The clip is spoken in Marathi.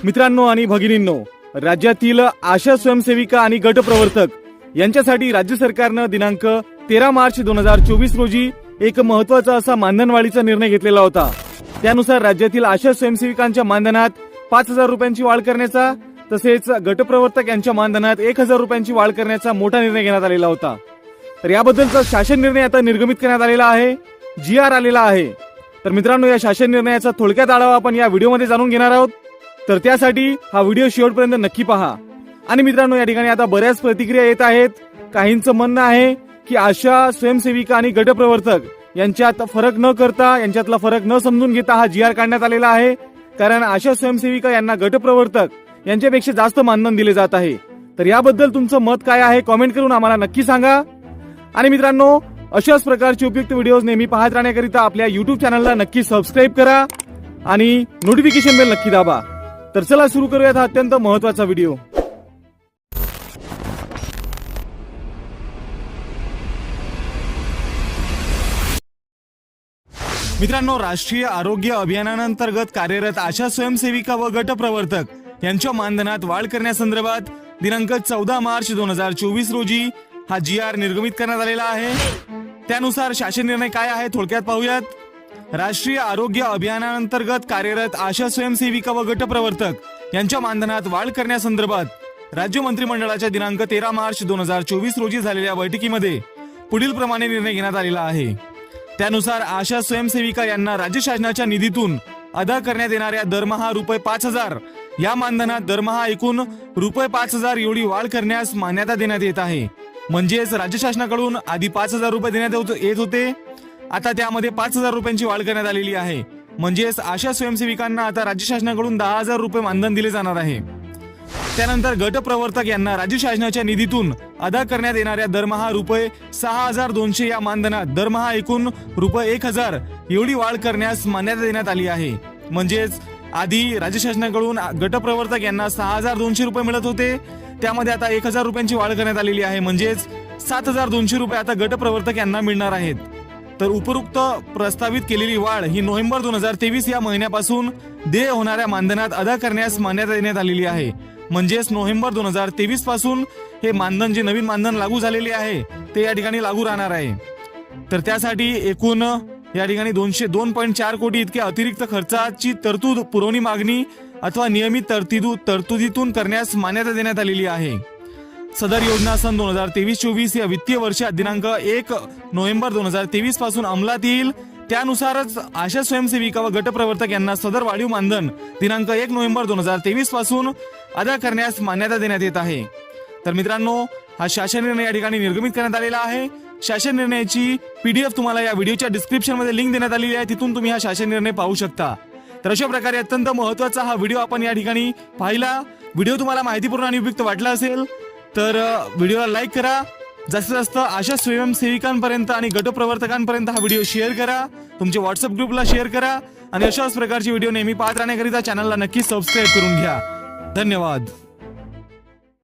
मित्रांनो आणि भगिनींनो, राज्यातील आशा स्वयंसेविका आणि गट प्रवर्तक यांच्यासाठी राज्य सरकारनं दिनांक 13 मार्च 2024 रोजी एक महत्त्वाचा असा मानधनवाढीचा निर्णय घेतलेला होता। त्यानुसार राज्यातील आशा स्वयंसेविकांच्या मानधनात 5,000 रुपयांची वाढ करण्याचा तसेच गटप्रवर्तक यांच्या मानधनात 1,000 रुपयांची वाढ करण्याचा मोठा निर्णय घेण्यात आलेला होता। तर याबद्दलचा शासन निर्णय आता निर्गमित करण्यात आलेला आहे, GR आलेला आहे। तर मित्रांनो, या शासन निर्णयाचा थोडक्यात आढावा आपण या व्हिडिओमध्ये जाणून घेणार आहोत। तर त्यासाठी हा व्हिडिओ शेवटपर्यंत नक्की पहा। आणि मित्रांनो, या ठिकाणी आता बऱ्याच प्रतिक्रिया येत आहेत। काहींचं म्हणणं आहे की आशा स्वयंसेविका आणि गटप्रवर्तक यांच्यात फरक न करता, यांच्यातला फरक न समजून घेता हा GR काढण्यात आलेला आहे, कारण आशा स्वयंसेविका यांना गटप्रवर्तक यांच्यापेक्षा जास्त मानधन दिले जात आहे। तर याबद्दल तुमचं मत काय आहे कमेंट करून आम्हाला नक्की सांगा। आणि मित्रांनो, अशाच प्रकारचे उपयुक्त व्हिडिओज नेहमी पाहत राहण्याकरिता आपल्या YouTube चॅनलला नक्की सबस्क्राईब करा आणि नोटिफिकेशन बेल नक्की दाबा। तर चला सुरू करूयात हा अत्यंत महत्त्वाचा व्हिडिओ। मित्रांनो, राष्ट्रीय आरोग्य अभियानांतर्गत कार्यरत आशा स्वयंसेविका व गटप्रवर्तक यांच्या मानधनात वाढ करण्यासंदर्भात दिनांक 14 मार्च 2024 रोजी हा GR निर्गमित करण्यात आलेला आहे। त्यानुसार शासन निर्णय काय आहे थोडक्यात पाहूयात। राष्ट्रीय आरोग्य अभियानांतर्गत कार्यरत आशा स्वयंसेविका व गटप्रवर्तक यांच्या मानधनात वाढ करण्यासंदर्भात राज्य मंत्रिमंडळाच्या दिनांक 13 मार्च 2024 रोजी झालेल्या बैठकीमध्ये पुढील प्रमाणे निर्णय घेण्यात आलेला आहे। त्यानुसार आशा स्वयंसेविका यांना राज्य शासनाच्या निधीतून अदा करण्यात येणाऱ्या दरमहा ₹5,000 या मानधनात दरमहा एकूण ₹5,000 एवढी वाढ करण्यास मान्यता देण्यात येत आहे। म्हणजेच राज्य शासनाकडून आधी 5,000 रुपये देण्यात येत होते, आता त्यामध्ये 5,000 रुपयांची वाढ करण्यात आलेली आहे। म्हणजेच आशा स्वयंसेविकांना आता राज्य शासनाकडून 10,000 रुपये मानधन दिले जाणार आहे। त्यानंतर गटप्रवर्तक यांना राज्य शासनाच्या निधीतून अदा करण्यात येणाऱ्या दरमहा ₹6,200 या मानधनात दरमहा एकूण ₹1,000 एवढी वाढ करण्यास मान्यता देण्यात आली आहे। म्हणजेच आधी राज्य शासनाकडून गटप्रवर्तक यांना 6,200 रुपये मिळत होते, त्यामध्ये आता 1,000 रुपयांची वाढ करण्यात आलेली आहे। म्हणजेच 7,200 रुपये आता गटप्रवर्तक यांना मिळणार आहेत। तर उपरोक्त प्रस्तावित केलेली वाढ ही नोव्हेंबर 2023 या महिन्यापासून देय होणाऱ्या मानधनात अदा करण्यास मान्यता देण्यात आलेली आहे। म्हणजेच नोव्हेंबर 2023 पासून हे मानधन, जे नवीन मानधन लागू झालेले आहे ते या ठिकाणी लागू राहणार आहे। तर त्यासाठी एकूण या ठिकाणी 202.4 कोटी इतके अतिरिक्त खर्चाची तरतूद पुरवणी मागणी अथवा नियमित तरतुदीतून करण्यास मान्यता देण्यात आलेली आहे। सदर योजना सन 2023-24 या वित्तीय वर्षात दिनांक 1 नोव्हेंबर 2023 पासून अंमलात येईल। त्यानुसारच आशा स्वयंसेविका व गटप्रवर्तक यांना सदर वाढीव मानधन दिनांक 1 नोव्हेंबर 2023 पासून अदा करण्यास मान्यता देण्यात येत आहे। तर मित्रांनो, हा शासन निर्णय या ठिकाणी निर्गमित करण्यात आलेला आहे। शासन निर्णयाची PDF तुम्हाला या व्हिडिओच्या डिस्क्रिप्शन मध्ये लिंक देण्यात आलेली आहे, तिथून तुम्ही हा शासन निर्णय पाहू शकता। तर अशा प्रकारे अत्यंत महत्त्वाचा हा व्हिडिओ आपण या ठिकाणी पाहिला। व्हिडिओ तुम्हाला माहितीपूर्ण आणि उपयुक्त वाटला असेल तर व्हिडिओला लाईक करा, जास्तीत जास्त आशा स्वयंसेविकांपर्यंत आणि गटप्रवर्तकांपर्यंत हा व्हिडिओ शेअर करा, तुमच्या व्हॉट्सअप ग्रुपला शेअर करा आणि अशाच प्रकारचे व्हिडिओ नेहमी पाहत राहण्याकरिता चॅनलला नक्की सबस्क्राईब करून घ्या। धन्यवाद।